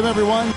everyone.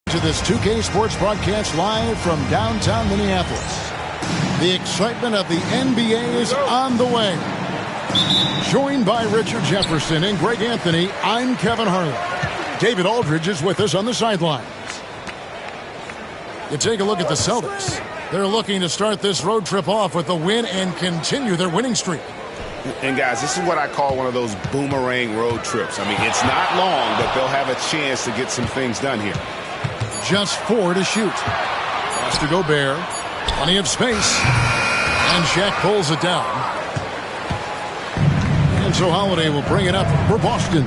To this 2K Sports broadcast live from downtown Minneapolis. The excitement of the NBA is on the way. Joined by Richard Jefferson and Greg Anthony, I'm Kevin Harlan. David Aldridge is with us on the sidelines. You take a look at the Celtics. They're looking to start this road trip off with a win and continue their winning streak. And, guys, this is what I call one of those boomerang road trips. I mean, it's not long, but they'll have a chance to get some things done here. Just 4 to shoot. Pass to Gobert. Plenty of space. And Shaq pulls it down. And so Holiday will bring it up for Boston.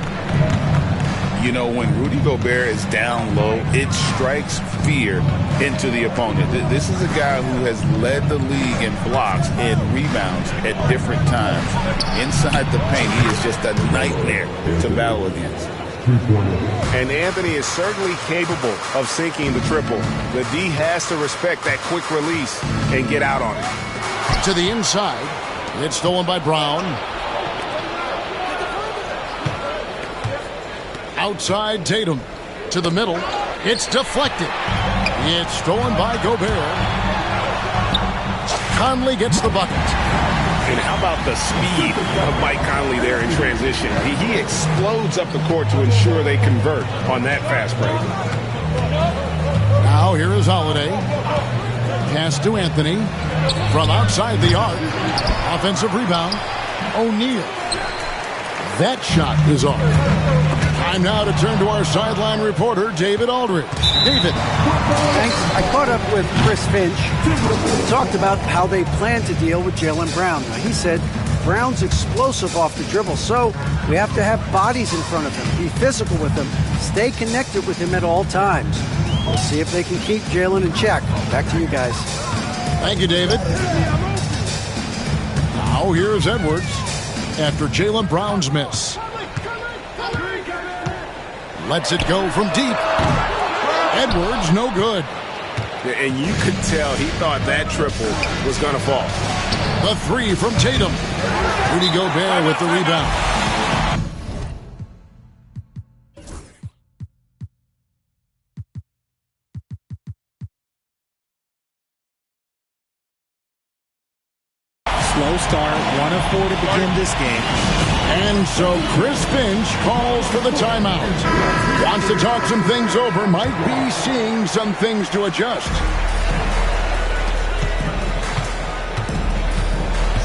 You know, when Rudy Gobert is down low, it strikes fear into the opponent. This is a guy who has led the league in blocks and rebounds at different times. Inside the paint, he is just a nightmare to battle against. And Anthony is certainly capable of sinking the triple. The D has to respect that quick release and get out on it. To the inside. It's stolen by Brown. Outside Tatum. To the middle. It's deflected. It's stolen by Gobert. Conley gets the bucket. And how about the speed of Mike Conley there in transition? He explodes up the court to ensure they convert on that fast break. Now here is Holiday. Pass to Anthony. From outside the arc. Offensive rebound. O'Neal. That shot is off. Time now to turn to our sideline reporter, David Aldridge. David. Thanks. I caught up with Chris Finch. He talked about how they plan to deal with Jaylen Brown. Now, he said Brown's explosive off the dribble, so we have to have bodies in front of him, be physical with him, stay connected with him at all times. We'll see if they can keep Jaylen in check. Back to you guys. Thank you, David. Now here's Edwards after Jaylen Brown's miss. Lets it go from deep. Edwards, no good. And you could tell he thought that triple was going to fall. The 3 from Tatum. Rudy Gobert with the rebound. Slow start, 1 of 4 to begin this game. And so Chris Finch calls for the timeout. Wants to talk some things over, might be seeing some things to adjust.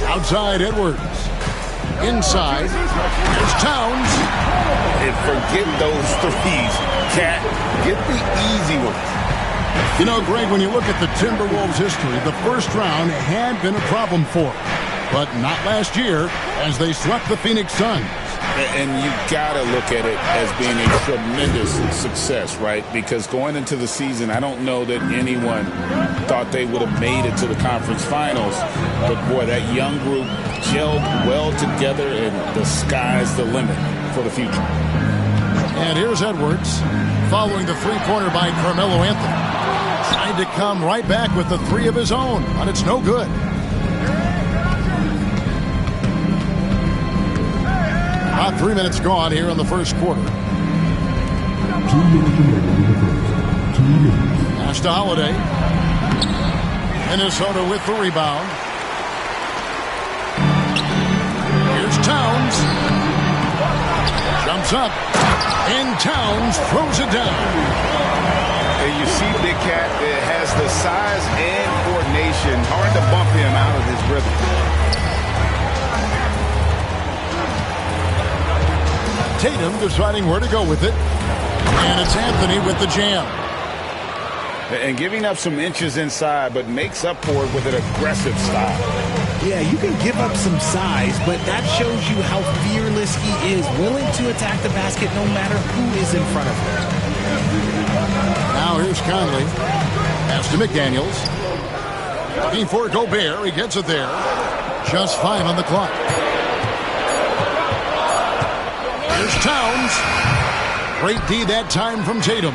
Outside Edwards. Inside. There's Towns. And forget those threes. Cat, get the easy ones. You know, Greg, when you look at the Timberwolves' history, the first round had been a problem for them. But not last year, as they swept the Phoenix Suns. And you got to look at it as being a tremendous success, right? Because going into the season, I don't know that anyone thought they would have made it to the conference finals. But, boy, that young group gelled well together, and the sky's the limit for the future. And here's Edwards following the three-pointer by Carmelo Anthony. Tried to come right back with the three of his own, but it's no good. About 3 minutes gone here in the first quarter. Pass to Holiday. Minnesota with the rebound. Here's Towns. Jumps up. And Towns throws it down. And you see Big Cat has the size and coordination. Hard to bump him out of his rhythm. Tatum deciding where to go with it. And it's Anthony with the jam. And giving up some inches inside, but makes up for it with an aggressive style. Yeah, you can give up some size, but that shows you how fearless he is, willing to attack the basket no matter who is in front of him. Now here's Conley. Pass to McDaniels. Looking for Gobert. He gets it there. Just 5 on the clock. Here's Towns. Great D that time from Tatum.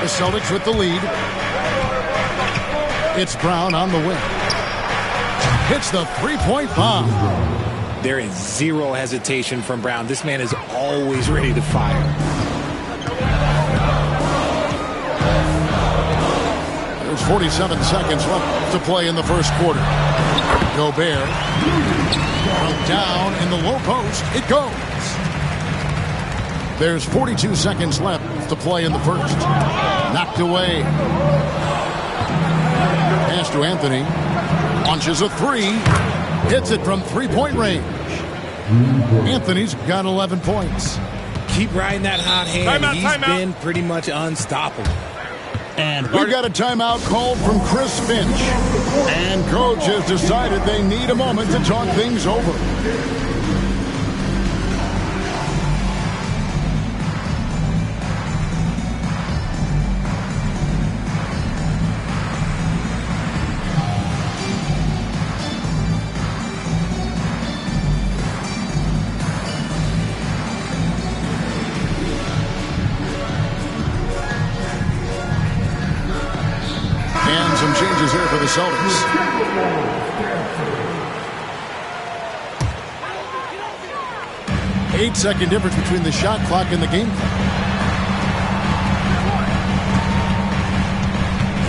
The Celtics with the lead. It's Brown on the wing. Hits the three-point bomb. There is zero hesitation from Brown. This man is always ready to fire. There's 47 seconds left to play in the first quarter. Gobert. From down in the low post. It goes. There's 42 seconds left to play in the first. Knocked away. Pass to Anthony. Launches a three. Hits it from three-point range. Anthony's got 11 points. Keep riding that hot hand. He's been pretty much unstoppable. And we've got a timeout called from Chris Finch. And coach has decided they need a moment to talk things over. Some changes here for the Celtics. Eight-second difference between the shot clock and the game clock.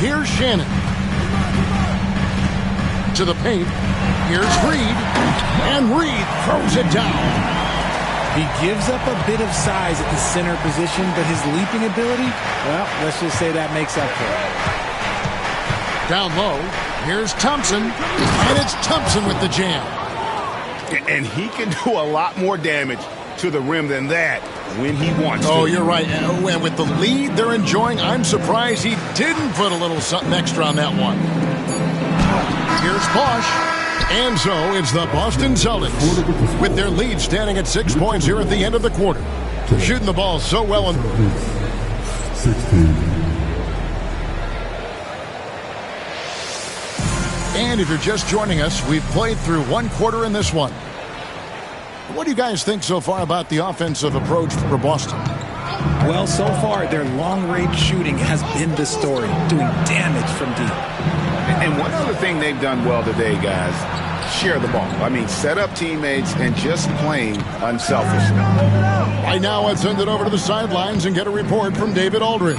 Here's Shannon. To the paint. Here's Reed. And Reed throws it down. He gives up a bit of size at the center position, but his leaping ability, well, let's just say that makes up for it. Down low, here's Thompson, and it's Thompson with the jam. And he can do a lot more damage to the rim than that when he wants to. Oh, you're right. And with the lead they're enjoying, I'm surprised he didn't put a little something extra on that one. Here's Bosch. And so it's the Boston Celtics with their lead standing at 6 points here at the end of the quarter. Shooting the ball so well. 16. And if you're just joining us, we've played through one quarter in this one. What do you guys think so far about the offensive approach for Boston? Well, so far, their long-range shooting has been the story, doing damage from deep. And one other thing they've done well today, guys, share the ball. I mean, set up teammates and just playing unselfishly. Right now, let's send it over to the sidelines and get a report from David Aldridge.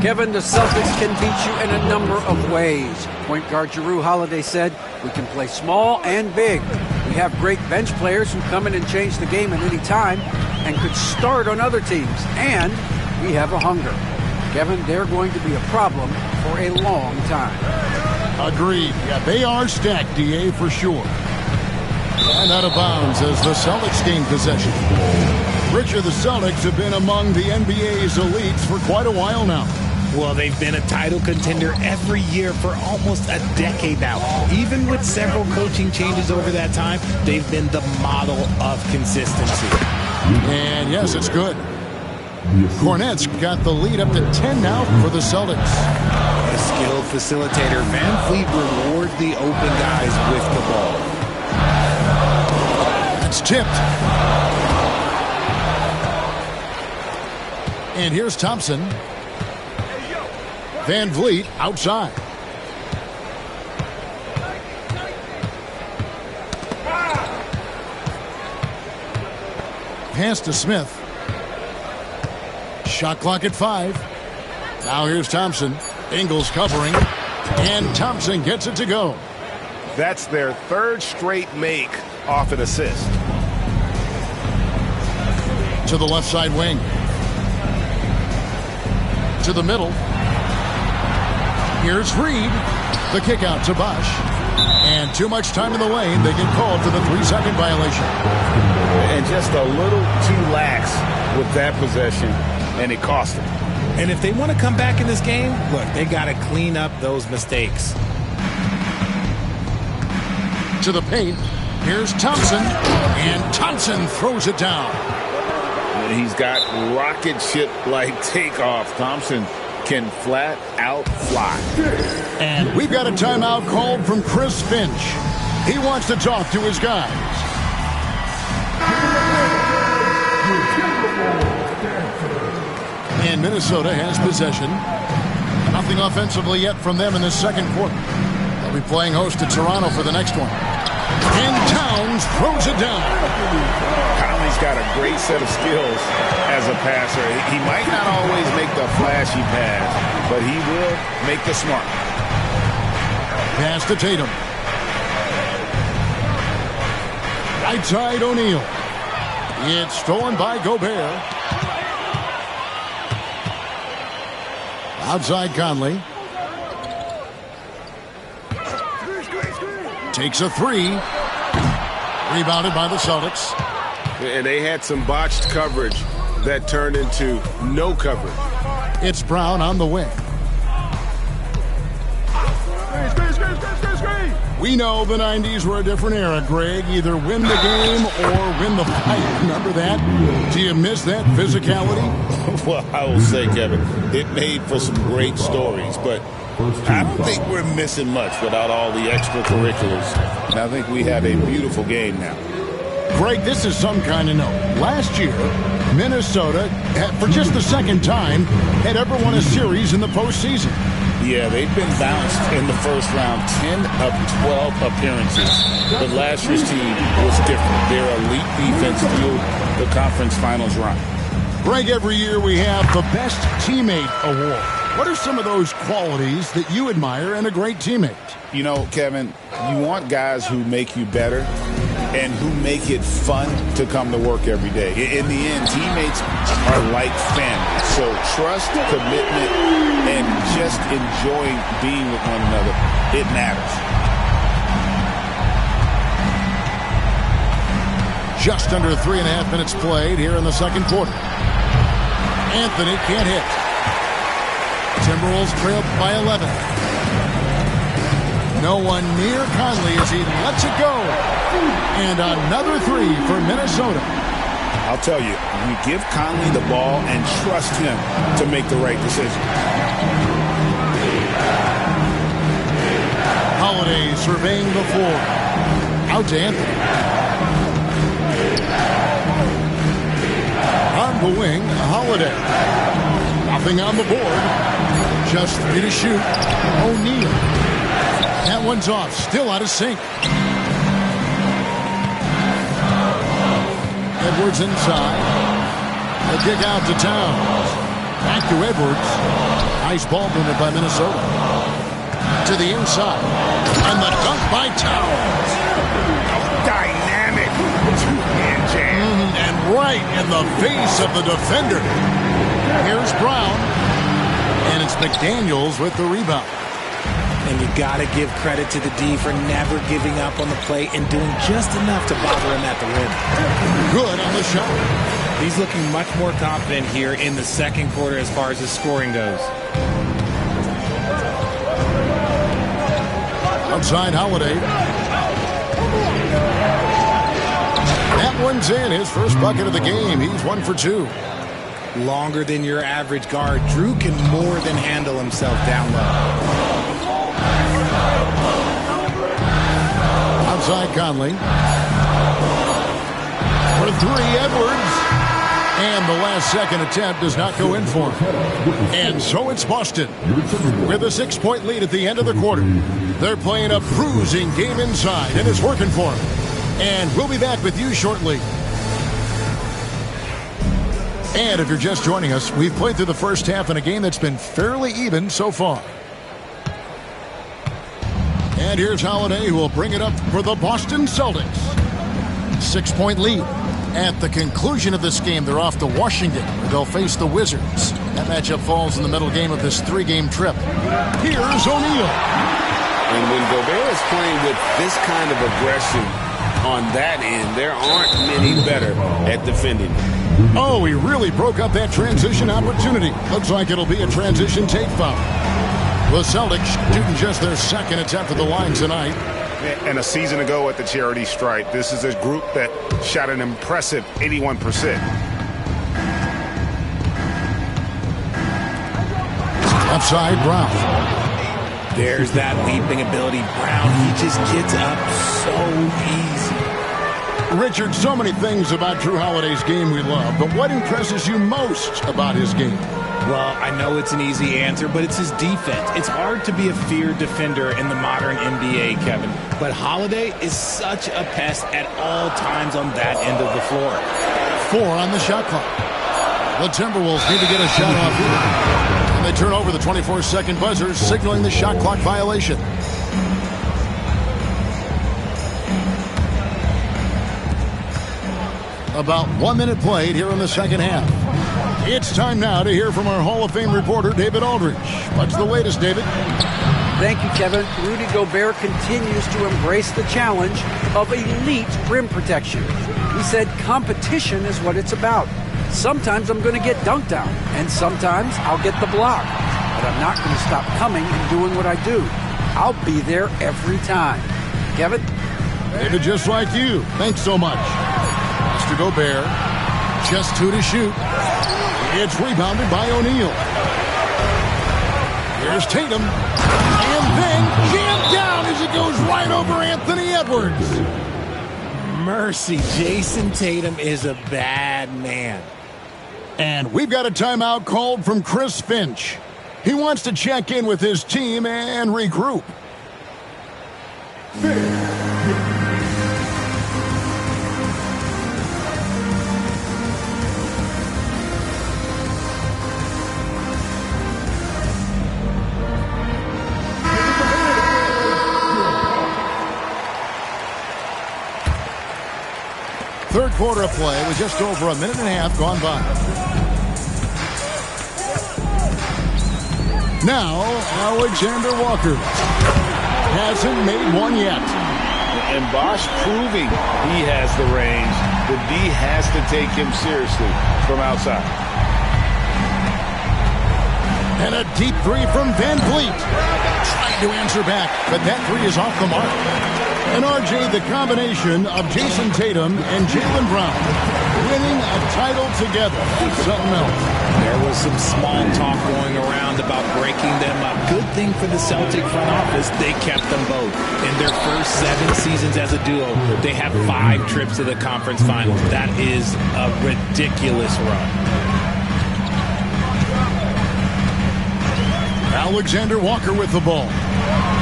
Kevin, the Celtics can beat you in a number of ways. Point guard Jrue Holiday said, we can play small and big. We have great bench players who come in and change the game at any time and could start on other teams. And we have a hunger. Kevin, they're going to be a problem for a long time. Agreed. Yeah, they are stacked, DA, for sure. And out of bounds as the Celtics gain possession. Richard, the Celtics have been among the NBA's elites for quite a while now. Well, they've been a title contender every year for almost a decade now. Even with several coaching changes over that time, they've been the model of consistency. And yes, it's good. Cornette's got the lead up to 10 now for the Celtics. A skilled facilitator, Van Fleet rewards the open guys with the ball. It's tipped. And here's Thompson. Van Vliet outside. Pass to Smith. Shot clock at 5. Now here's Thompson. Ingles covering. And Thompson gets it to go. That's their third straight make off an assist. To the left side wing. To the middle. Here's Reed. The kick out to Bosch. And too much time in the lane. They get called for the 3-second violation. And just a little too lax with that possession, and it cost them. And if they want to come back in this game, look, they got to clean up those mistakes. To the paint. Here's Thompson. And Thompson throws it down. And he's got rocket ship-like takeoff. Thompson can flat out fly. And we've got a timeout called from Chris Finch. He wants to talk to his guys. And Minnesota has possession. Nothing offensively yet from them in the second quarter. They'll be playing host to Toronto for the next one. And Towns throws it down. Conley's got a great set of skills as a passer. He might not always make the flashy pass, but he will make the smart. Pass to Tatum. Right side O'Neal. It's stolen by Gobert. Outside Conley. Takes a 3. Rebounded by the Celtics. And they had some botched coverage that turned into no coverage. It's Brown on the wing. We know the 90s were a different era, Greg. Either win the game or win the fight. Remember that? Do you miss that physicality? Well, I will say, Kevin, it made for some great stories, but I don't think we're missing much without all the extracurriculars. And I think we have a beautiful game now. Greg, this is some kind of note. Last year, Minnesota, for just the second time, had ever won a series in the postseason. Yeah, they've been bounced in the first round, 10 of 12 appearances. But last year's team was different. Their elite defense fueled the conference finals run. Greg, every year we have the Best Teammate Award. What are some of those qualities that you admire in a great teammate? You know, Kevin, you want guys who make you better and who make it fun to come to work every day. In the end, teammates are like family. So trust, commitment, and just enjoying being with one another, it matters. Just under 3.5 minutes played here in the second quarter. Anthony can't hit. Timberwolves trail by 11. No one near Conley as he lets it go. And another 3 for Minnesota. I'll tell you, you give Conley the ball and trust him to make the right decision. Holiday surveying the floor. Out to Anthony. On the wing, Holiday. Nothing on the board. Just 3 to shoot. O'Neal. That one's off. Still out of sync. Edwards inside. The kick out to Towns. Back to Edwards. Nice ball movement by Minnesota. To the inside. And the dunk by Towns. Dynamic two-hand jam. And right in the face of the defender. Here's Brown. And it's McDaniels with the rebound. And you got to give credit to the D for never giving up on the play and doing just enough to bother him at the rim. Good on the shot. He's looking much more confident here in the second quarter as far as his scoring goes. Outside Holiday. That one's in. His first bucket of the game. He's 1 for 2. Longer than your average guard. Drew can more than handle himself down low. Outside Conley. For 3, Edwards. And the last second attempt does not go in for him. And so it's Boston with a 6-point lead at the end of the quarter. They're playing a bruising game inside, and it's working for them. And we'll be back with you shortly. And if you're just joining us, we've played through the first half in a game that's been fairly even so far. And here's Holiday, who will bring it up for the Boston Celtics. 6-point lead. At the conclusion of this game, they're off to Washington, where they'll face the Wizards. That matchup falls in the middle game of this 3-game trip. Here's O'Neal. And when Gobert is playing with this kind of aggression on that end, there aren't many better at defending. Oh, he really broke up that transition opportunity. Looks like it'll be a transition take foul. The Celtics shooting just their second attempt at the line tonight. And a season ago at the charity stripe, this is a group that shot an impressive 81%. Outside Brown. There's that leaping ability. Brown, he just gets up so easy. Richard, so many things about Drew Holiday's game we love, but what impresses you most about his game? Well, I know it's an easy answer, but it's his defense. It's hard to be a feared defender in the modern NBA, Kevin. But Holiday is such a pest at all times on that end of the floor. 4 on the shot clock. The Timberwolves need to get a shot off here. And they turn over the 24-second buzzer, signaling the shot clock violation. About 1 minute played here in the second half. It's time now to hear from our Hall of Fame reporter, David Aldridge. What's the latest, David? Thank you, Kevin. Rudy Gobert continues to embrace the challenge of elite rim protection. He said competition is what it's about. Sometimes I'm going to get dunked out, and sometimes I'll get the block. But I'm not going to stop coming and doing what I do. I'll be there every time. Kevin? David, just like you. Thanks so much. Mr. Gobert, just 2 to shoot. It's rebounded by O'Neal. Here's Tatum. And then jammed down as it goes right over Anthony Edwards. Mercy, Jason Tatum is a bad man. And we've got a timeout called from Chris Finch. He wants to check in with his team and regroup. Third quarter of play with just over a minute and a half gone by. Now, Alexander Walker hasn't made one yet. And Bosh proving he has the range. The D has to take him seriously from outside. And a deep 3 from Van Vliet. Trying to answer back, but that 3 is off the mark. And RJ, the combination of Jason Tatum and Jaylen Brown winning a title together is something else. There was some small talk going around about breaking them up. Good thing for the Celtic front office, they kept them both. In their first 7 seasons as a duo, they have 5 trips to the conference finals. That is a ridiculous run. Alexander Walker with the ball.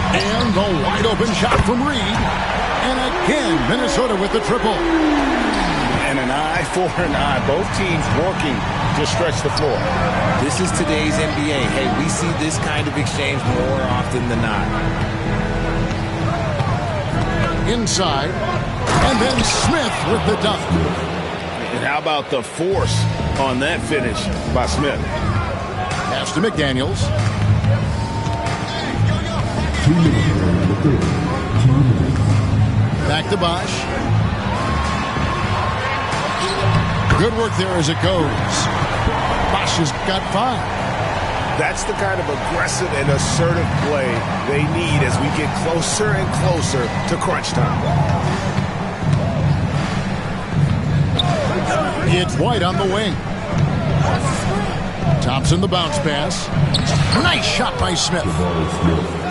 And the wide open shot from Reed. And again, Minnesota with the triple. And an eye for an eye. Both teams working to stretch the floor. This is today's NBA. Hey, we see this kind of exchange more often than not. Inside. And then Smith with the dunk. And how about the force on that finish by Smith? Pass to McDaniels. Back to Bosh. Good work there as it goes. Bosh has got 5. That's the kind of aggressive and assertive play they need as we get closer and closer to crunch time. It's White on the wing. Thompson the bounce pass. Nice shot by Smith.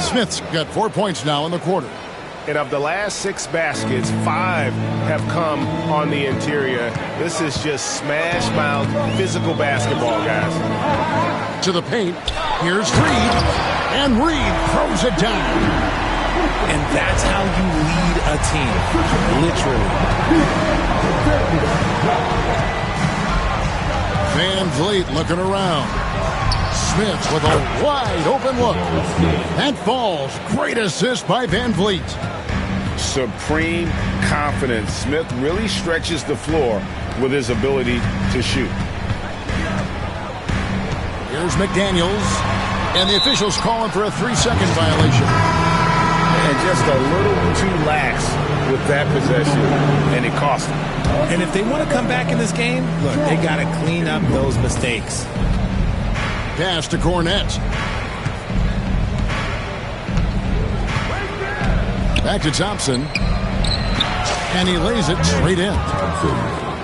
Smith's got 4 points now in the quarter. And of the last 6 baskets, 5 have come on the interior. This is just smash-mouth physical basketball, guys. To the paint. Here's Reed. And Reed throws it down. And that's how you lead a team. Literally. Van Vliet looking around. Smith with a wide open look. That falls. Great assist by Van Vliet. Supreme confidence. Smith really stretches the floor with his ability to shoot. Here's McDaniels. And the officials calling for a 3-second violation. And just a little too lax with that possession, and it cost them. And if they want to come back in this game, look, they got to clean up those mistakes. Pass to Cornette. Back to Thompson. And he lays it straight in.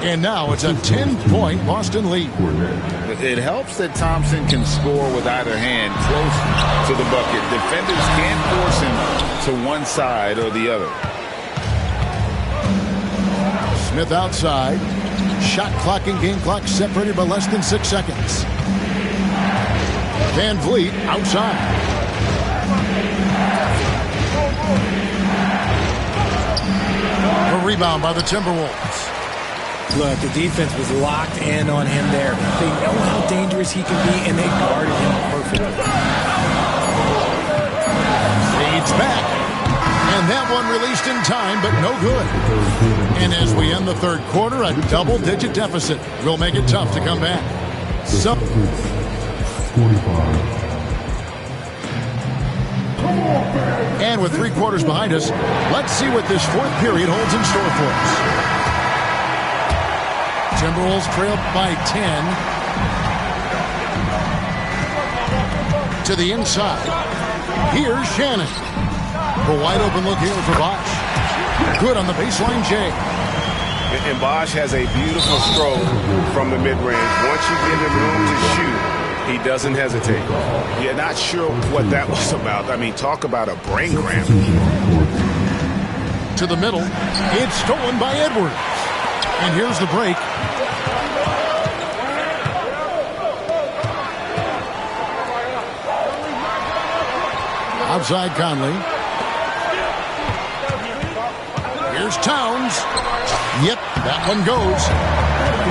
And now it's a 10-point Boston lead. It helps that Thompson can score with either hand close to the bucket. Defenders can't force him to one side or the other. Smith outside. Shot clock and game clock separated by less than 6 seconds. Van Vliet outside. A rebound by the Timberwolves. Look, the defense was locked in on him there. They know how dangerous he can be, and they guarded him perfectly. Feeds back. And that one released in time, but no good. And as we end the third quarter, a double-digit deficit will make it tough to come back. So 45. And with 3 quarters behind us, let's see what this fourth period holds in store for us. Timberwolves trail by 10. To the inside. Here's Shannon. A wide open look here for Bosch. Good on the baseline, Jay. And Bosch has a beautiful stroke from the mid-range. Once you give him room to shoot, he doesn't hesitate. You're not sure what that was about. I mean, talk about a brain cramp. To the middle. It's stolen by Edwards. And here's the break. Outside Conley. Here's Towns. Yep, that one goes.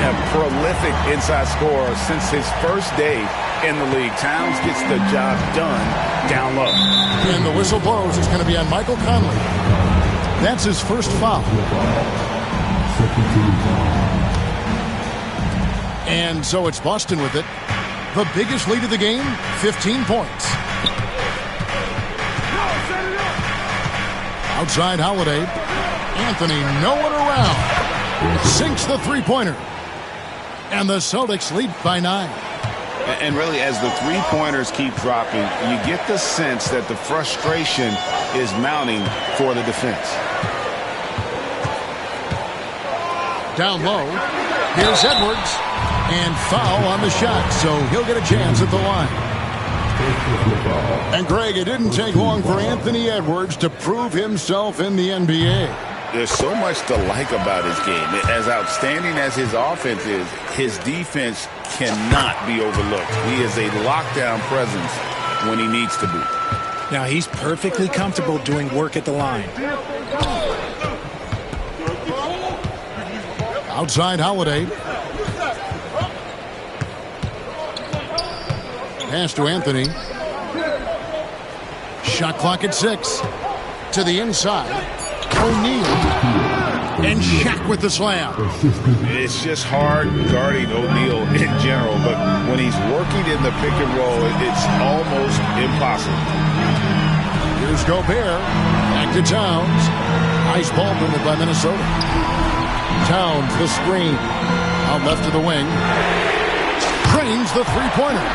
A prolific inside scorer since his first day in the league. Towns gets the job done down low. And the whistle blows. It's going to be on Michael Conley. That's his first foul. And so it's Boston with it. The biggest lead of the game, 15 points. Outside Holiday. Anthony nowhere around. Sinks the three-pointer. And the Celtics lead by 9. And really, as the three-pointers keep dropping, you get the sense that the frustration is mounting for the defense. Down low. Here's Edwards. And foul on the shot, so he'll get a chance at the line. And Greg, it didn't take long for Anthony Edwards to prove himself in the NBA. There's so much to like about his game. As outstanding as his offense is, his defense cannot be overlooked. He is a lockdown presence when he needs to be. Now he's perfectly comfortable doing work at the line. Outside Holiday. Pass to Anthony. Shot clock at 6. To the inside. O'Neal. And Shaq with the slam. It's just hard guarding O'Neal in general, but when he's working in the pick and roll, it's almost impossible. Here's Gobert. Back to Towns. Nice ball movement by Minnesota. Towns, the screen. Out left to the wing. Drains the three-pointer.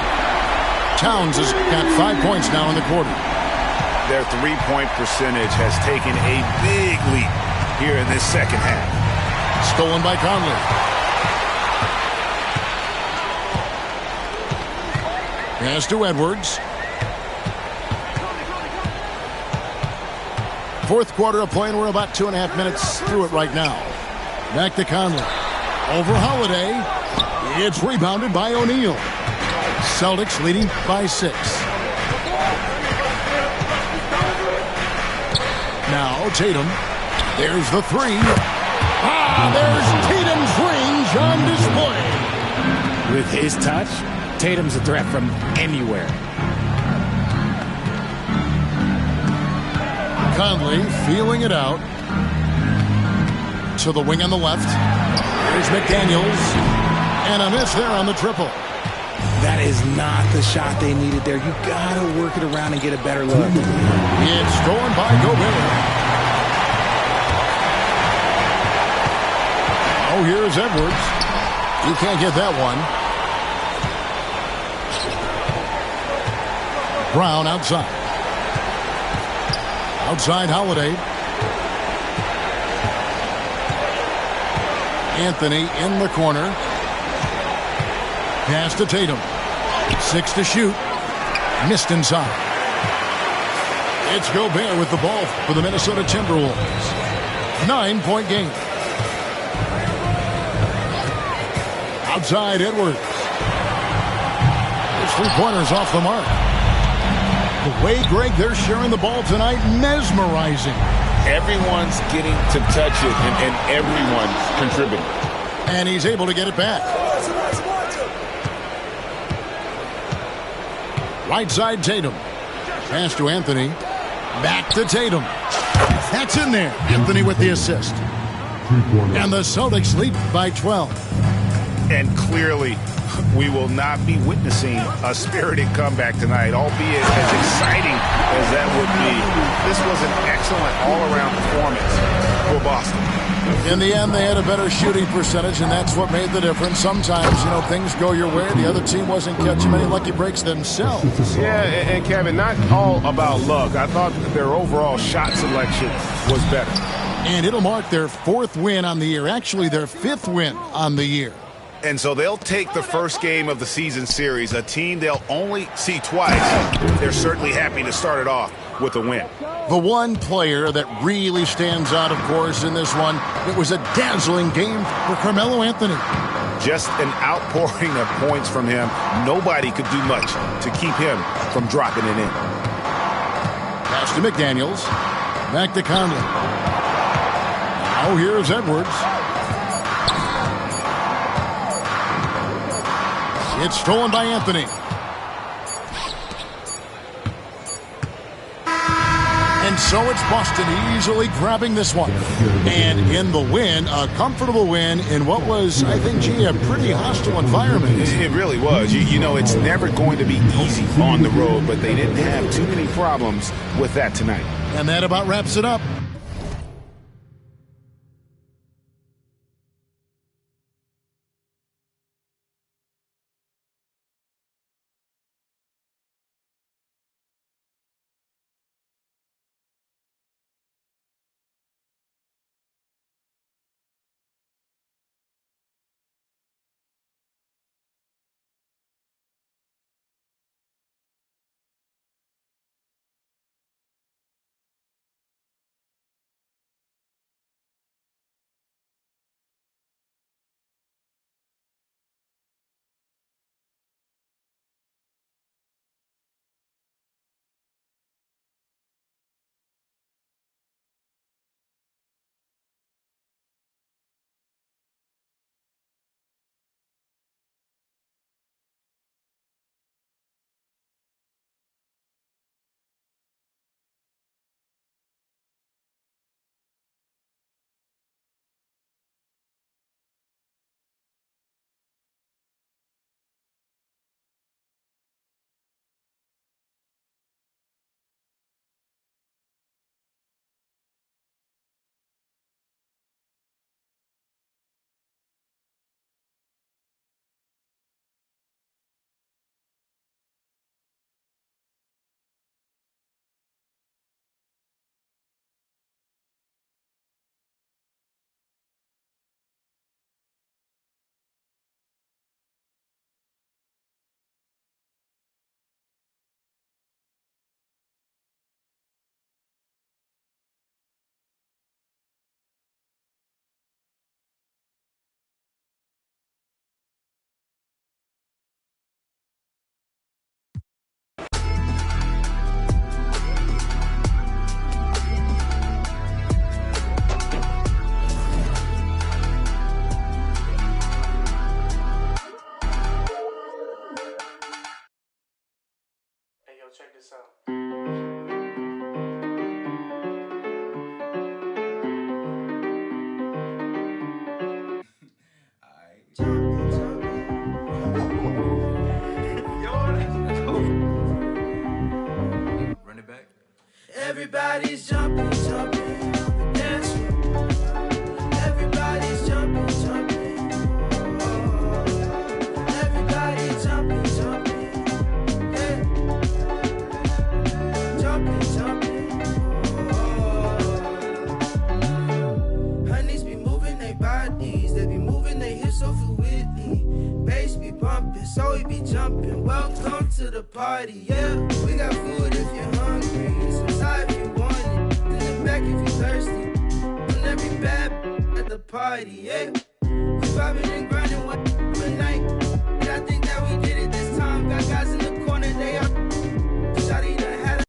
Towns has got 5 points now in the quarter. Their three-point percentage has taken a big leap here in this second half. Stolen by Conley. Pass to Edwards. Fourth quarter of play, and we're about 2.5 minutes through it right now. Back to Conley. Over Holiday. It's rebounded by O'Neal. Celtics leading by 6. Now Tatum. There's the 3. There's Tatum's range on display. With his touch, Tatum's a threat from anywhere. Conley feeling it out. To the wing on the left. Here's McDaniels. And a miss there on the triple. That is not the shot they needed there. You got to work it around and get a better look. It's stolen by Gobert. Oh, here's Edwards. He can't get that one. Brown outside. Outside Holiday. Anthony in the corner. Pass to Tatum. 6 to shoot. Missed inside. It's Gobert with the ball for the Minnesota Timberwolves. 9-point game. Outside Edwards. His three-pointers off the mark. The way, Greg, they're sharing the ball tonight, mesmerizing. Everyone's getting to touch it, and everyone's contributing. And he's able to get it back. Right side Tatum. Pass to Anthony. Back to Tatum. That's in there. Anthony with the assist. And the Celtics lead by 12. And clearly, we will not be witnessing a spirited comeback tonight, albeit as exciting as that would be. This was an excellent all-around performance for Boston. In the end, they had a better shooting percentage, and that's what made the difference. Sometimes, things go your way. The other team wasn't catching many lucky breaks themselves. Yeah, and Kevin, not all about luck. I thought that their overall shot selection was better. And it'll mark their 4th win on the year. Actually, their 5th win on the year. And so they'll take the first game of the season series, a team they'll only see twice. They're certainly happy to start it off with a win. The one player that really stands out, of course, in this one, it was a dazzling game for Carmelo Anthony. Just an outpouring of points from him. Nobody could do much to keep him from dropping it in. Pass to McDaniels. Back to Conley. Now here's Edwards. It's stolen by Anthony. And so it's Boston easily grabbing this one. And in the win, a comfortable win in what was, I think, a pretty hostile environment. It really was. It's never going to be easy on the road, but they didn't have too many problems with that tonight. And that about wraps it up. Everybody's jumping, jumping, dance. Everybody's jumping, jumping. Everybody's jumping, jumping, yeah. Jumping, jumping. Honeys be moving their bodies, they be moving their hips so fluidly. Bass be bumping, so we be jumping. Welcome to the party, yeah. We got food if you're hungry, some side if you want it, in the back if you're thirsty. And every bad at the party, yeah. We vibing and grinding one night, and I think that we did it this time. Got guys in the corner, they are shawty done had.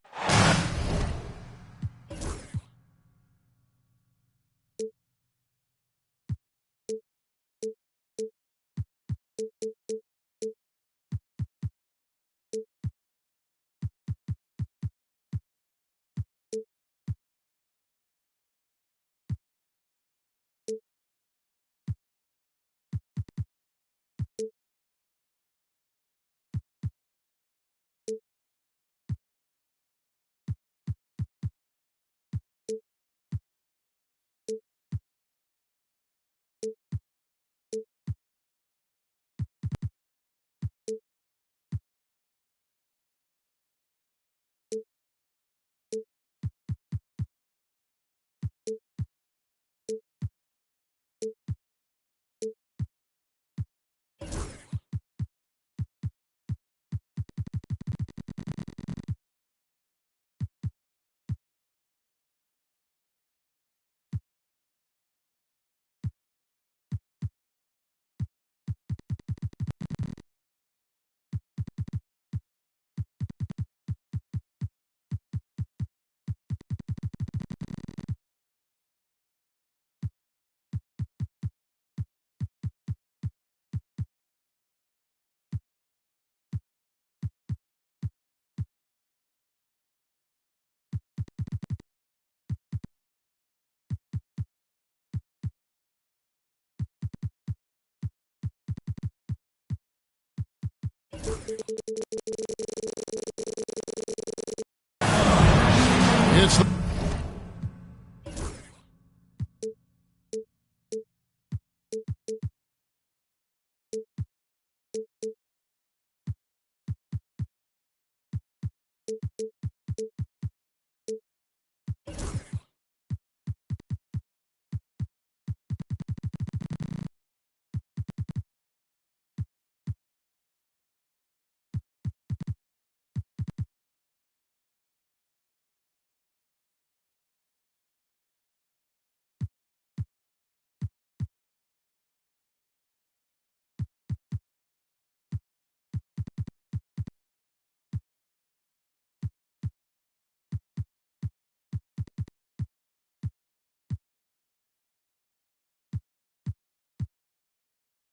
It's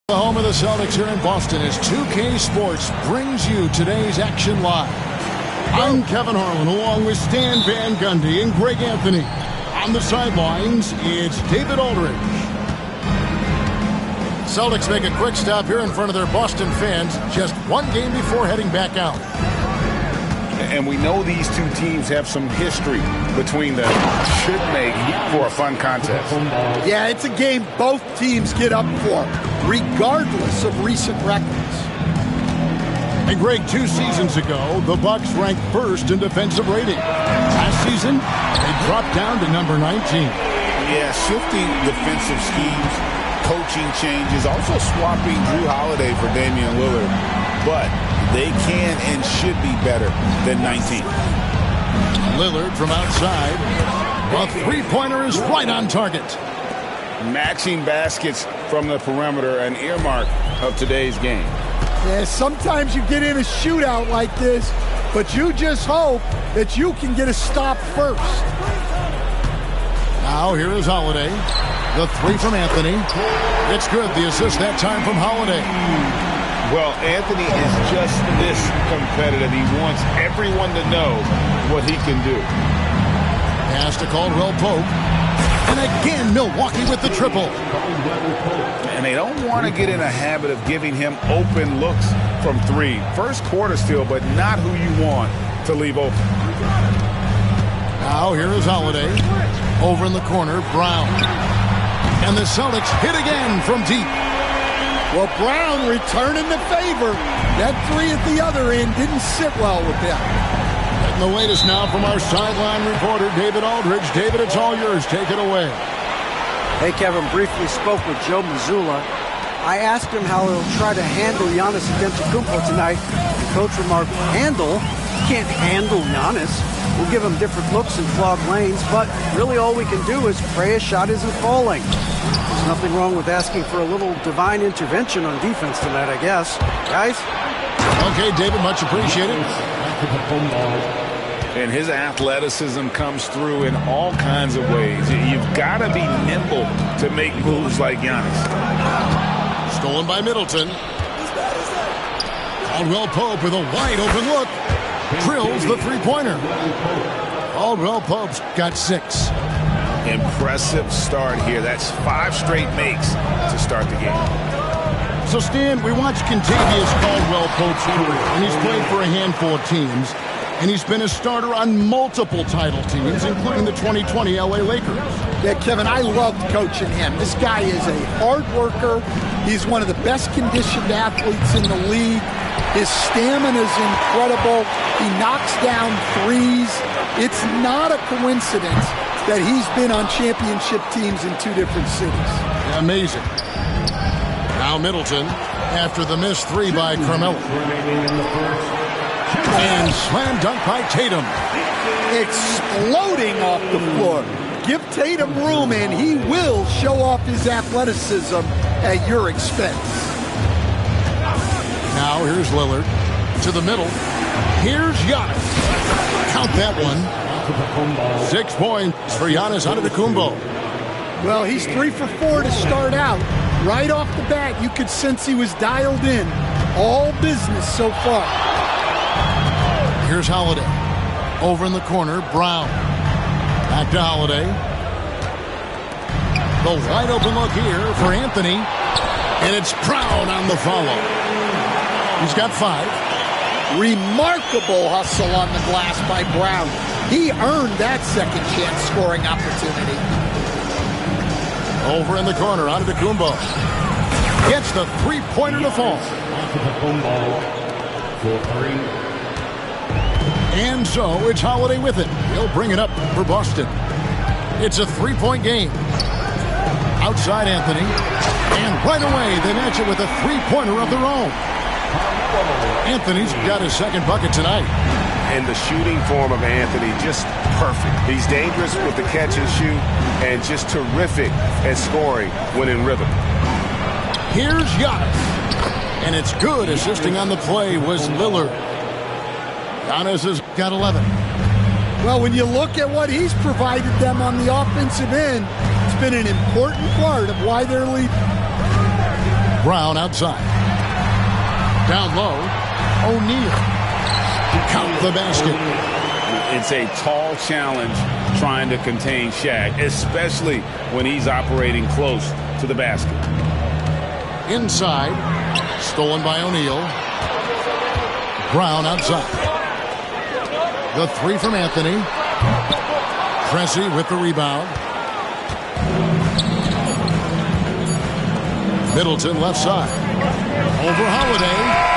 the home of the Celtics here in Boston as 2K Sports brings you today's action live. I'm Kevin Harlan along with Stan Van Gundy and Greg Anthony. On the sidelines, it's David Aldridge. Celtics make a quick stop here in front of their Boston fans just one game before heading back out. And we know these two teams have some history between them. Should make for a fun contest. Yeah, it's a game both teams get up for, regardless of recent records. And Greg, 2 seasons ago, the Bucks ranked first in defensive rating. Last season, they dropped down to number 19. Yeah, shifting defensive schemes, coaching changes, also swapping Drew Holiday for Damian Lillard. But they can and should be better than 19. Lillard from outside. A three-pointer is right on target. Matching baskets from the perimeter, an earmark of today's game. Yeah, sometimes you get in a shootout like this, but you just hope that you can get a stop first. Now here is Holiday. The three from Anthony. It's good. The assist that time from Holiday. Well, Anthony is just this competitive. He wants everyone to know what he can do. Pass to Caldwell Pope. And again, Milwaukee with the triple. And they don't want to get in a habit of giving him open looks from three. First quarter still, but not who you want to leave open. Now here is Holiday. Over in the corner, Brown. And the Celtics hit again from deep. Well, Brown returning the favor. That three at the other end didn't sit well with them. And the latest now from our sideline reporter, David Aldridge. David, it's all yours. Take it away. Hey, Kevin, briefly spoke with Joe Mazzulla. I asked him how he'll try to handle Giannis Antetokounmpo tonight. The coach remarked, handle? You can't handle Giannis. We'll give him different looks and clogged lanes, but really all we can do is pray a shot isn't falling. There's nothing wrong with asking for a little divine intervention on defense tonight, I guess. Guys? Okay, David, much appreciated. And his athleticism comes through in all kinds of ways. You've got to be nimble to make moves like Giannis. Stolen by Middleton. Caldwell Pope with a wide open look. Drills the three-pointer. Caldwell Pope's got 6. Impressive start here. That's 5 straight makes to start the game. So, Stan, we watched Kentavious Caldwell Pope's career, and he's played for a handful of teams. And he's been a starter on multiple title teams, including the 2020 LA Lakers. Yeah, Kevin, I loved coaching him. This guy is a hard worker. He's one of the best conditioned athletes in the league. His stamina is incredible. He knocks down threes. It's not a coincidence that he's been on championship teams in 2 different cities. Amazing. Now Middleton after the missed 3 by Carmelo. And slam dunk by Tatum. Exploding off the floor. Give Tatum room and he will show off his athleticism at your expense. Now here's Lillard to the middle. Here's Giannis. Count that one. 6 points for Giannis Antetokounmpo. Well, he's 3 for 4 to start out. Right off the bat, you could sense he was dialed in. All business so far. Here's Holiday. Over in the corner, Brown. Back to Holiday. The wide open look here for Anthony. And it's Brown on the follow. He's got 5. Remarkable hustle on the glass by Brown. He earned that second chance scoring opportunity. Over in the corner, Antetokounmpo. Gets the three-pointer to fall. And so it's Holiday with it. He'll bring it up for Boston. It's a 3-point game. Outside Anthony. And right away they match it with a 3-pointer of their own. Anthony's got his second bucket tonight. And the shooting form of Anthony, just perfect. He's dangerous with the catch and shoot and just terrific at scoring when in rhythm. Here's Giannis. And it's good. Assisting on the play was Lillard. Giannis has got 11. Well, when you look at what he's provided them on the offensive end, it's been an important part of why they're leading. Brown outside. Down low, O'Neal. Count the basket. It's a tall challenge trying to contain Shaq, especially when he's operating close to the basket. Inside, stolen by O'Neal. Brown outside. The 3 from Anthony. Pressey with the rebound. Middleton left side. Over Holiday.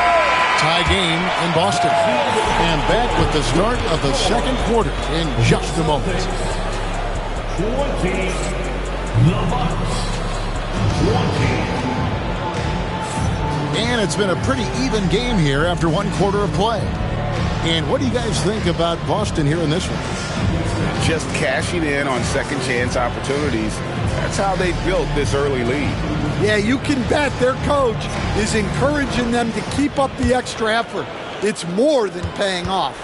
Tie game in Boston. And back with the start of the second quarter in just a moment. 20. The Bucks. 20. And it's been a pretty even game here after 1 quarter of play. And what do you guys think about Boston here in this one? Just cashing in on second chance opportunities. That's how they built this early lead. Yeah, you can bet their coach is encouraging them to keep up the extra effort. It's more than paying off.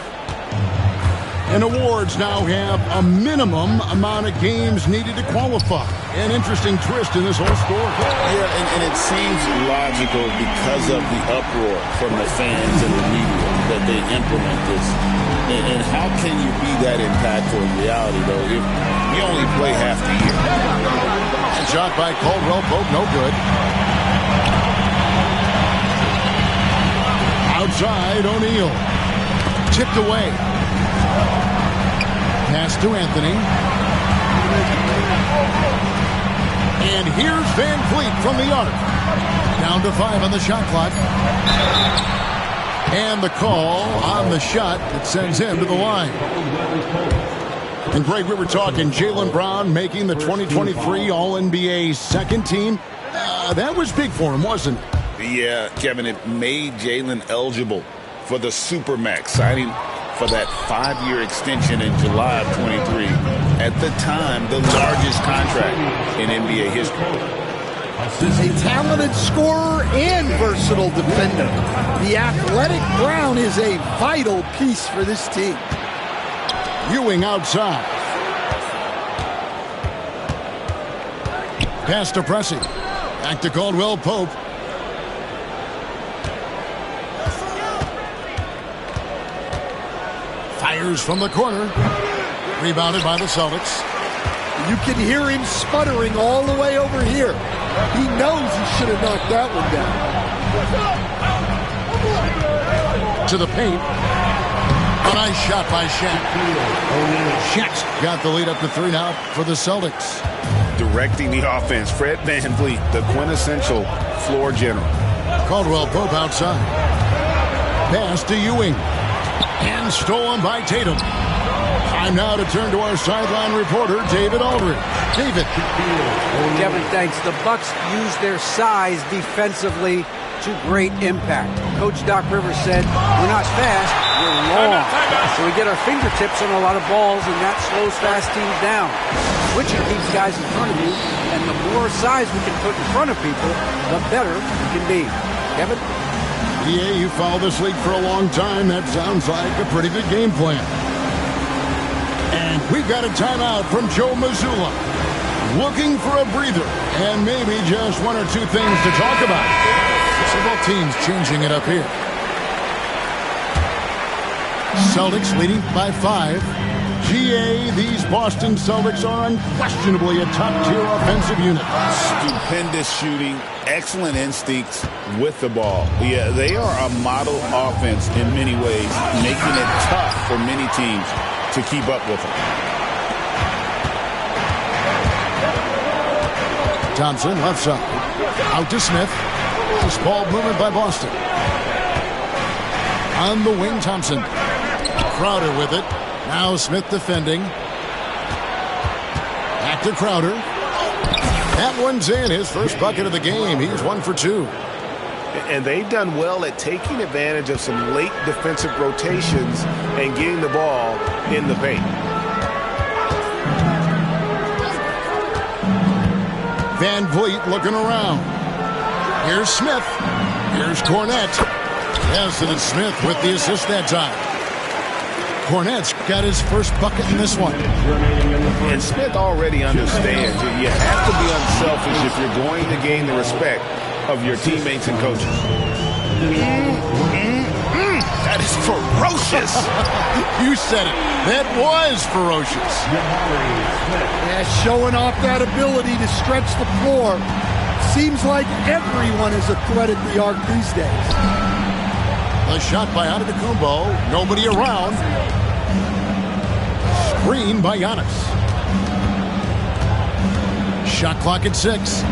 And awards now have a minimum amount of games needed to qualify. An interesting twist in this whole story. Yeah, and it seems logical because of the uproar from the fans and the media that they implement this. And how can you be that impactful in reality, though, if you only play half the year? And shot by Caldwell Pope, no good. Outside, O'Neal. Tipped away. Pass to Anthony. And here's Van Vliet from the arc. Down to 5 on the shot clock. And the call on the shot that sends him to the line. And Greg, we were talking Jaylen Brown making the 2023 All-NBA second team. That was big for him, wasn't it? Yeah, Kevin, it made Jaylen eligible for the Supermax, signing for that 5-year extension in July of 23. At the time, the largest contract in NBA history. He's a talented scorer and versatile defender. The athletic Brown is a vital piece for this team. Ewing outside. Pass to Pressey. Back to Caldwell Pope. Fires from the corner. Rebounded by the Celtics. You can hear him sputtering all the way over here. He knows he should have knocked that one down. To the paint. A nice shot by Shaq. Shaq's got the lead up to 3 now for the Celtics. Directing the offense, Fred VanVleet, the quintessential floor general. Caldwell Pope outside. Pass to Ewing. And stolen by Tatum. Time now to turn to our sideline reporter, David Aldridge. David. Kevin, thanks. The Bucks use their size defensively to great impact. Coach Doc Rivers said, we're not fast, we're long. So we get our fingertips on a lot of balls, and that slows fast teams down. Switching keeps guys in front of you, and the more size we can put in front of people, the better we can be. Kevin? Yeah, you followed this league for a long time. That sounds like a pretty good game plan. And we've got a timeout from Joe Mazzulla. Looking for a breather and maybe just 1 or 2 things to talk about. So both teams changing it up here. Celtics leading by 5. GA, these Boston Celtics are unquestionably a top-tier offensive unit. Stupendous shooting, excellent instincts with the ball. Yeah, they are a model offense in many ways, making it tough for many teams to keep up with them. Thompson, left side. Out to Smith. This ball movement by Boston. On the wing, Thompson. Crowder with it. Now Smith defending. Back to Crowder. That one's in. His first bucket of the game. He's 1 for 2. And they've done well at taking advantage of some late defensive rotations and getting the ball in the paint. Van Vliet looking around. Here's Smith. Here's Cornette. Yes, and it's Smith with the assist that time. Cornette's got his first bucket in this one. And Smith already understands that you have to be unselfish if you're going to gain the respect of your teammates and coaches. That is ferocious. You said it. That was ferocious. Yeah, showing off that ability to stretch the floor. Seems like everyone is a threat at the arc these days. A shot by Antetokounmpo. Nobody around. Screen by Giannis. Shot clock at 6.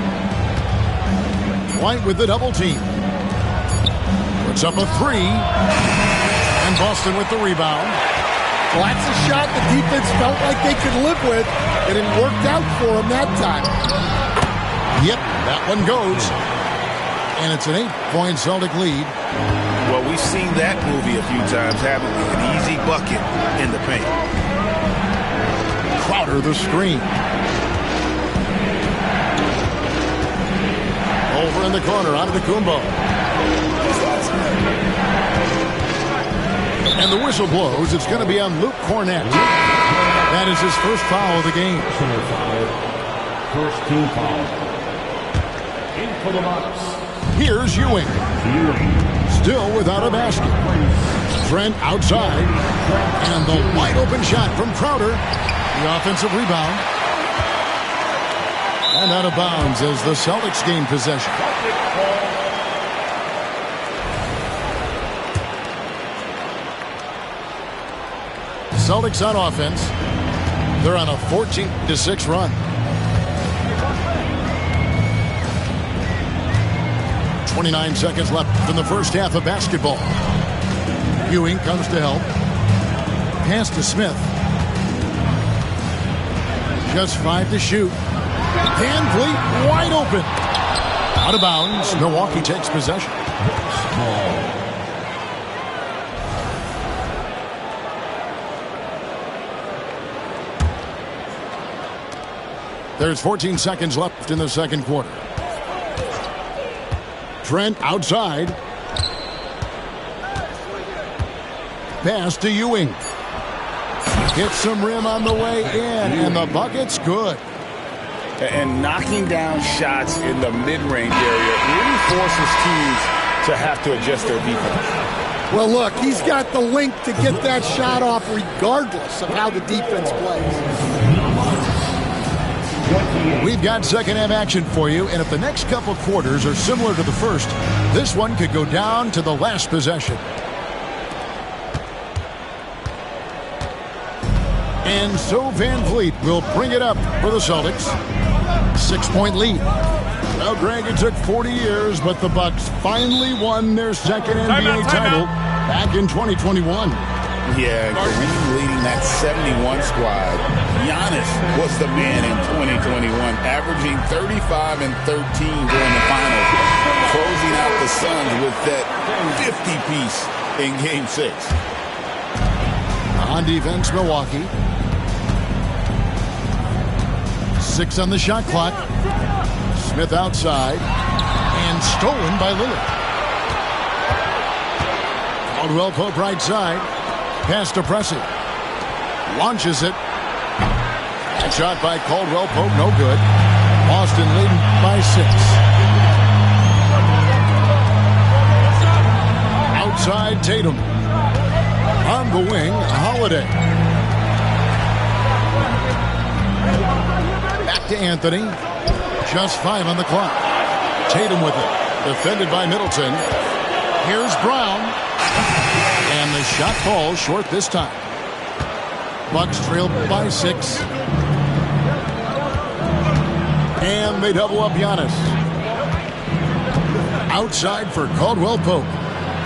White with the double team. Puts up a 3. And Boston with the rebound. Well, that's a shot the defense felt like they could live with, and it worked out for them that time. Yep, that one goes. And it's an 8-point Celtic lead. Well, we've seen that movie a few times, haven't we? An easy bucket in the paint. Crowder the screen. Over in the corner, Antetokounmpo. And the whistle blows. It's going to be on Luke Cornette. That is his first foul of the game. First team foul. In for the Bucks. Here's Ewing. Still without a basket. Trent outside. And the wide open shot from Crowder. The offensive rebound. And out of bounds as the Celtics gain possession. Celtics on offense. They're on a 14-6 run. 29 seconds left in the first half of basketball. Ewing comes to help. Pass to Smith. Just 5 to shoot. Van Vliet wide open. Out of bounds. Milwaukee takes possession. There's 14 seconds left in the second quarter. Trent outside. Pass to Ewing. Hits some rim on the way in, and the bucket's good. And knocking down shots in the mid-range area really forces teams to have to adjust their defense. Well, look, he's got the link to get that shot off regardless of how the defense plays. We've got second half action for you, and if the next couple quarters are similar to the first, this one could go down to the last possession. And so Van Vliet will bring it up for the Celtics. 6-point lead. Well, Greg, it took 40 years, but the Bucks finally won their second NBA title back in 2021. Yeah, Kareem leading that 71 squad. Giannis was the man in 2021, averaging 35 and 13 during the finals, closing out the Suns with that 50-piece in Game 6. On defense, Milwaukee. 6 on the shot clock. Smith outside. And stolen by Lillard. Caldwell Pope right side. Pass to Pressey. Launches it. That shot by Caldwell Pope, no good. Boston leading by 6. Outside Tatum. On the wing, Holiday. Back to Anthony. Just 5 on the clock. Tatum with it. Defended by Middleton. Here's Brown. And the shot falls short this time. Bucks trail by 6. And they double up Giannis. Outside for Caldwell Pope.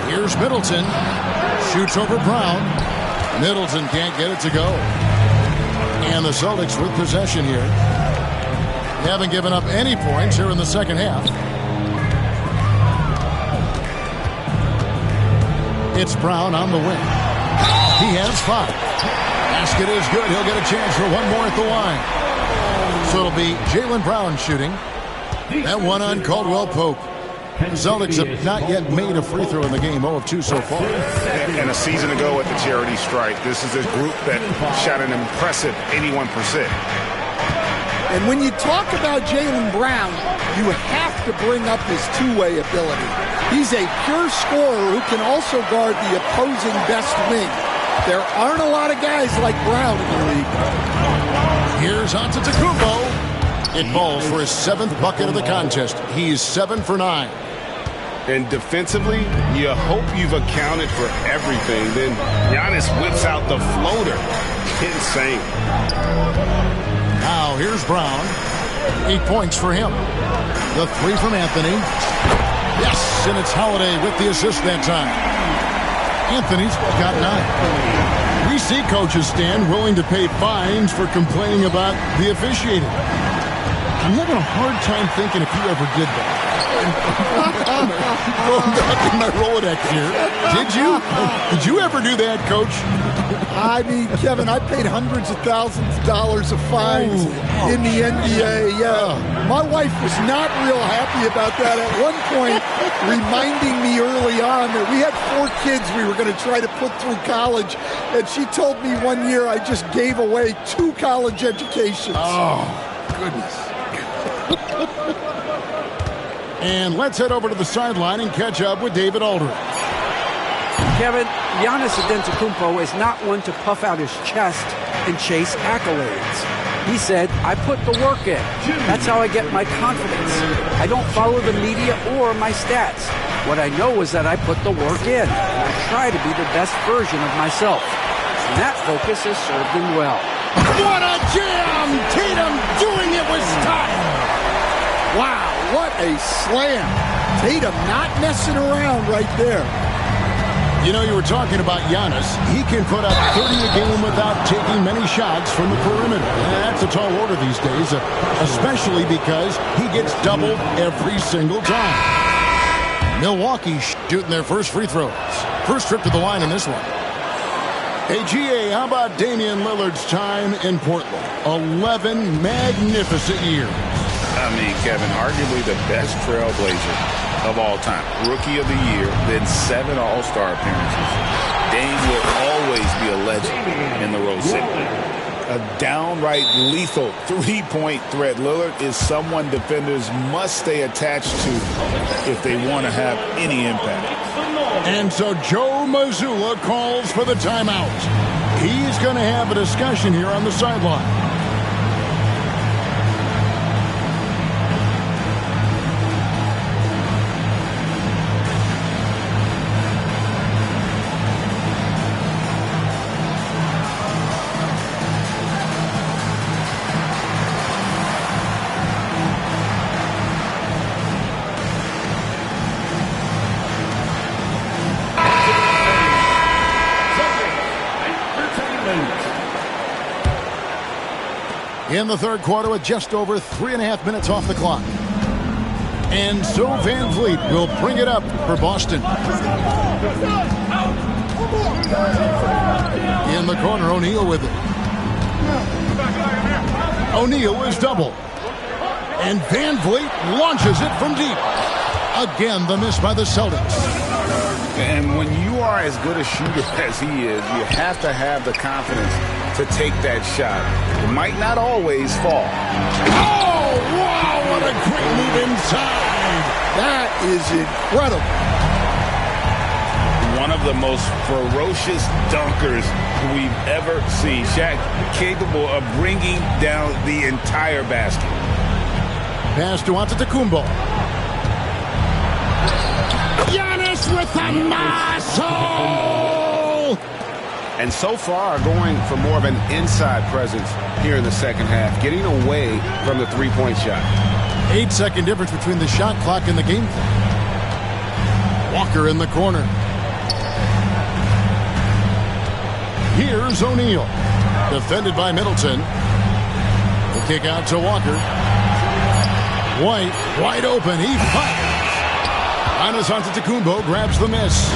Here's Middleton. Shoots over Brown. Middleton can't get it to go. And the Celtics with possession here. They haven't given up any points here in the second half. It's Brown on the wing. He has 5. Basket is good. He'll get a chance for one more at the line. So it'll be Jaylen Brown shooting. That one on Caldwell Pope. The Celtics have not yet made a free throw in the game. 0 of 2 so far. And a season ago at the charity strike, this is a group that shot an impressive 81%. And when you talk about Jaylen Brown, you have to bring up his two-way ability. He's a pure scorer who can also guard the opposing best wing. There aren't a lot of guys like Brown in the league. Here's Antetokounmpo. It falls for his 7th bucket of the contest. He's 7 for 9. And defensively, you hope you've accounted for everything. Then Giannis whips out the floater. Insane. Now here's Brown. 8 points for him. The 3 from Anthony. Yes, and it's Holiday with the assist that time. Anthony's got 9. We see coaches stand willing to pay fines for complaining about the officiating. I'm having a hard time thinking if you ever did that. Going back in my Rolodex here. Did you? Did you ever do that, Coach? I mean, Kevin, I paid hundreds of thousands of dollars of fines in the NBA. Yeah, my wife was not real happy about that. At one point, reminding me early on that we had 4 kids we were going to try to put through college, and she told me one year I just gave away 2 college educations. Oh, goodness. And let's head over to the sideline and catch up with David Aldridge. Kevin, Giannis Antetokounmpo is not one to puff out his chest and chase accolades. He said, I put the work in. That's how I get my confidence. I don't follow the media or my stats. What I know is that I put the work in. And I try to be the best version of myself. And that focus has served him well. What a jam! Tatum doing it with style. Wow, what a slam. Tatum not messing around right there. You know, you were talking about Giannis. He can put up 30 a game without taking many shots from the perimeter. That's a tall order these days, especially because he gets doubled every single time. Milwaukee shooting their first free throws. First trip to the line in this one. Hey, GA, how about Damian Lillard's time in Portland? 11 magnificent years. I mean, Kevin, arguably the best trailblazer of all time. Rookie of the year, then 7 All-Star appearances. Dame will always be a legend in the Rose City. A downright lethal three-point threat. Lillard is someone defenders must stay attached to if they want to have any impact. And so Joe Mazzulla calls for the timeout. He's going to have a discussion here on the sideline. In the third quarter with just over 3.5 minutes off the clock. And so Van Vliet will bring it up for Boston. In the corner, O'Neal with it. O'Neal is double. And Van Vliet launches it from deep. Again, the miss by the Celtics. And when you are as good a shooter as he is, you have to have the confidence to take that shot. It might not always fall. Oh, wow, what a great move inside. That is incredible. One of the most ferocious dunkers we've ever seen. Shaq capable of bringing down the entire basket. Pass to Antetokounmpo. Giannis with the muscle! And so far, going for more of an inside presence here in the second half, getting away from the three-point shot. 8-second difference between the shot clock and the game clock. Walker in the corner. Here's O'Neal. Defended by Middleton. The kick out to Walker. White, wide open. He fires. Giannis Antetokounmpo grabs the miss.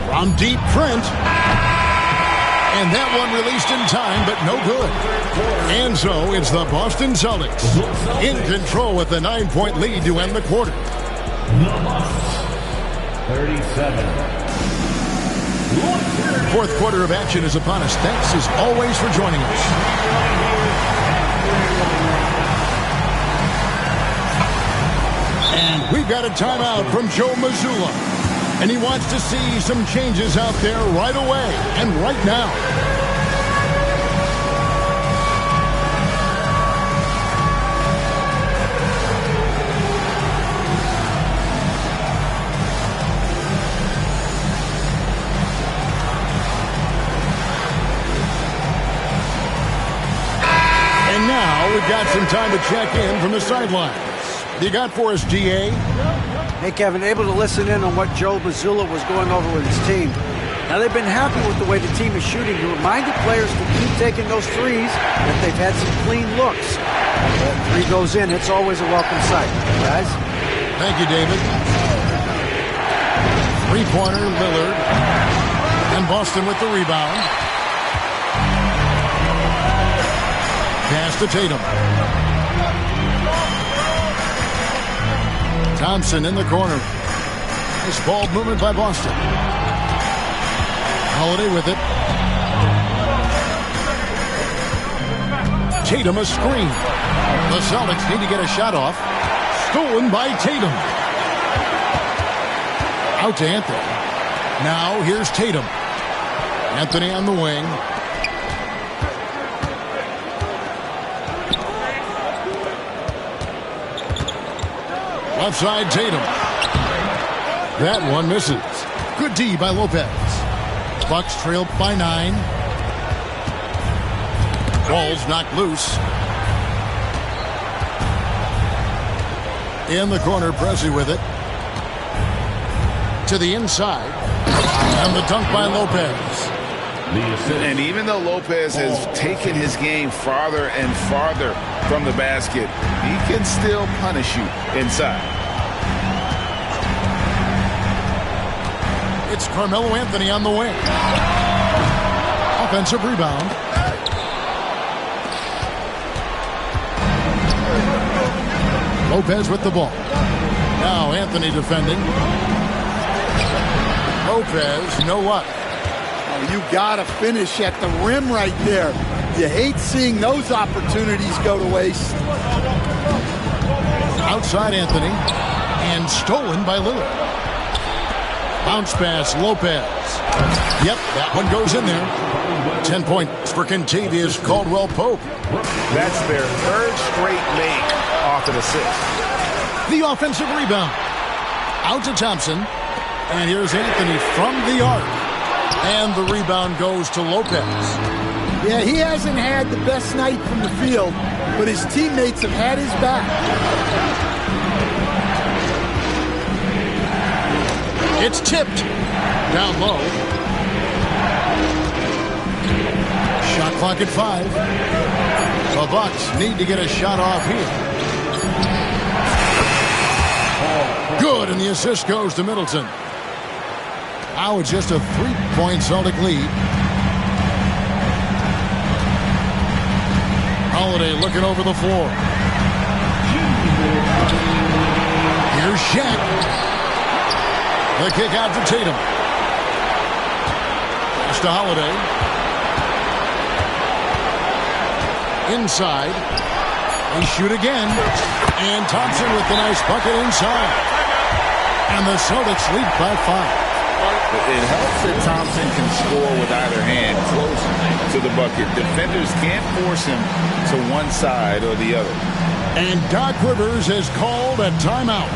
From deep, Trent. And that one released in time, but no good. And so it's the Boston Celtics in control with the 9-point lead to end the quarter. 37. Fourth quarter of action is upon us. Thanks as always for joining us. And we've got a timeout from Joe Mazzulla. And he wants to see some changes out there right away and right now. And now we've got some time to check in from the sidelines. You got for us, GA? Hey, Kevin, able to listen in on what Joe Mazzulla was going over with his team. Now, they've been happy with the way the team is shooting. He reminded players to keep taking those threes, that they've had some clean looks. That three goes in, it's always a welcome sight. Guys? Thank you, David. Three-pointer, Lillard. And Boston with the rebound. Pass to Tatum. Thompson in the corner. Nice ball movement by Boston. Holiday with it. Tatum a screen. The Celtics need to get a shot off. Stolen by Tatum. Out to Anthony. Now here's Tatum. Anthony on the wing. Left side, Tatum. That one misses. Good D by Lopez. Bucks trailed by 9. Ball's knocked loose. In the corner, Pressey with it. To the inside. And the dunk by Lopez. And even though Lopez has taken his game farther and farther from the basket, he can still punish you inside. It's Carmelo Anthony on the wing. Offensive rebound. Lopez with the ball. Now Anthony defending. Lopez, no what? Oh, you got to finish at the rim right there. You hate seeing those opportunities go to waste. Outside Anthony. And stolen by Lillard. Bounce pass, Lopez. Yep, that one goes in there. 10 points for Kentavious Caldwell-Pope. That's their third straight make off of the 6. The offensive rebound. Out to Thompson. And here's Anthony from the arc. And the rebound goes to Lopez. Yeah, he hasn't had the best night from the field, but his teammates have had his back. It's tipped. Down low. Shot clock at 5. The Bucks need to get a shot off here. Good, and the assist goes to Middleton. Now it's just a 3-point Celtic lead. Holiday looking over the floor. Here's Shaq. The kick out to Tatum. Pass to Holiday. Inside. They shoot again. And Thompson with the nice bucket inside. And the Celtics lead by 5. It helps that Thompson can score with either hand close to the bucket. Defenders can't force him to one side or the other. And Doc Rivers has called a timeout.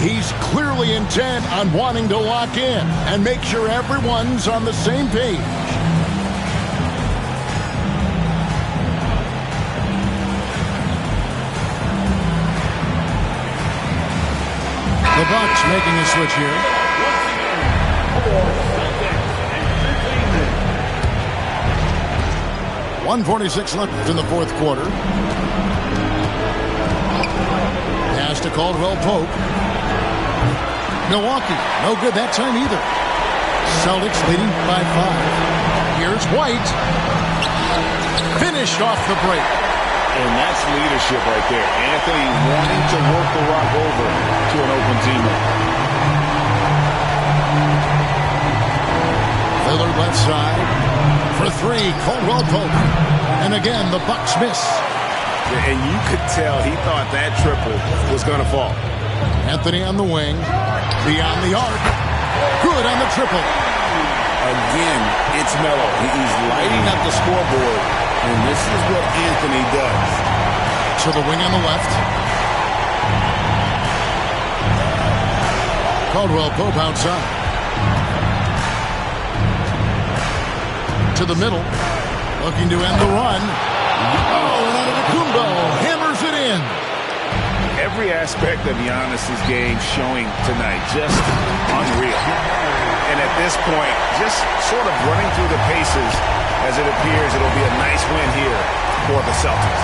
He's clearly intent on wanting to lock in and make sure everyone's on the same page. The Bucks making a switch here. 1:46 left in the fourth quarter. Pass to Caldwell-Pope. Milwaukee, no good that time either. Celtics leading by 5. Here's White. Finished off the break. And that's leadership right there. Anthony wanting to work the rock over to an open teammate. Lillard left side. For 3, Caldwell-Pope. And again, the Bucks miss. And you could tell he thought that triple was going to fall. Anthony on the wing. Beyond the arc. Good on the triple. Again, it's Melo. He's lighting up the scoreboard, and this is what Anthony does. To the wing on the left. Caldwell-Pope outside. To the middle. Looking to end the run. Oh, and Antetokounmpo hammers it in. Every aspect of Giannis's game showing tonight, just unreal. And at this point, just sort of running through the paces as it appears it'll be a nice win here for the Celtics.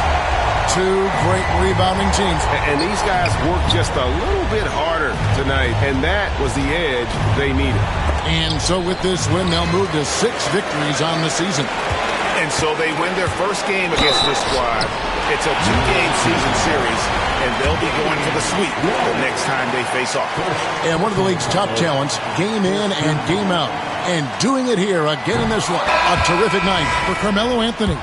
2 great rebounding teams. And these guys worked just a little bit harder tonight, and that was the edge they needed. And so with this win, they'll move to 6 victories on the season. And so they win their first game against this squad. It's a 2-game season series, and they'll be going for the sweep the next time they face off. And one of the league's top talents, game in and game out. And doing it here again in this one. A terrific night for Carmelo Anthony.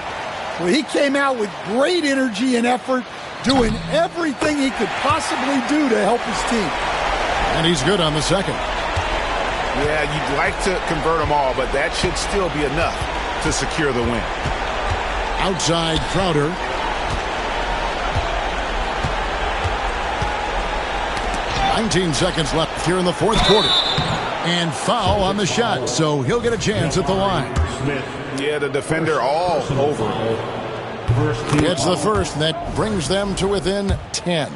Well, he came out with great energy and effort, doing everything he could possibly do to help his team. And he's good on the second. Yeah, you'd like to convert them all, but that should still be enough to secure the win. Outside Crowder. .19 seconds left here in the fourth quarter. And foul on the shot, so he'll get a chance at the line. Yeah, the defender all over him. It's the first that brings them to within 10.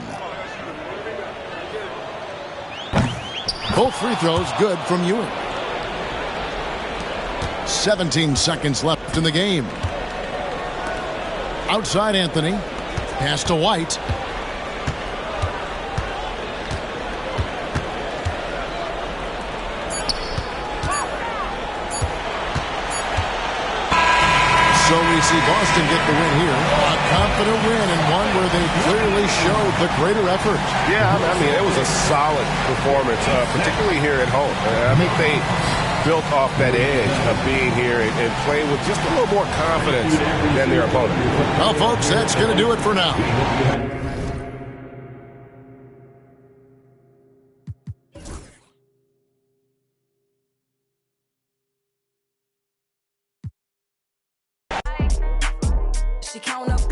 Both free throws good from Ewing. 17 seconds left in the game. Outside Anthony. Pass to White. So we see Boston get the win here. A confident win and one where they clearly showed the greater effort. Yeah, I mean, it was a solid performance, particularly here at home. I think they built off that edge of being here and playing with just a little more confidence than their opponent. Well, folks, that's going to do it for now. She count up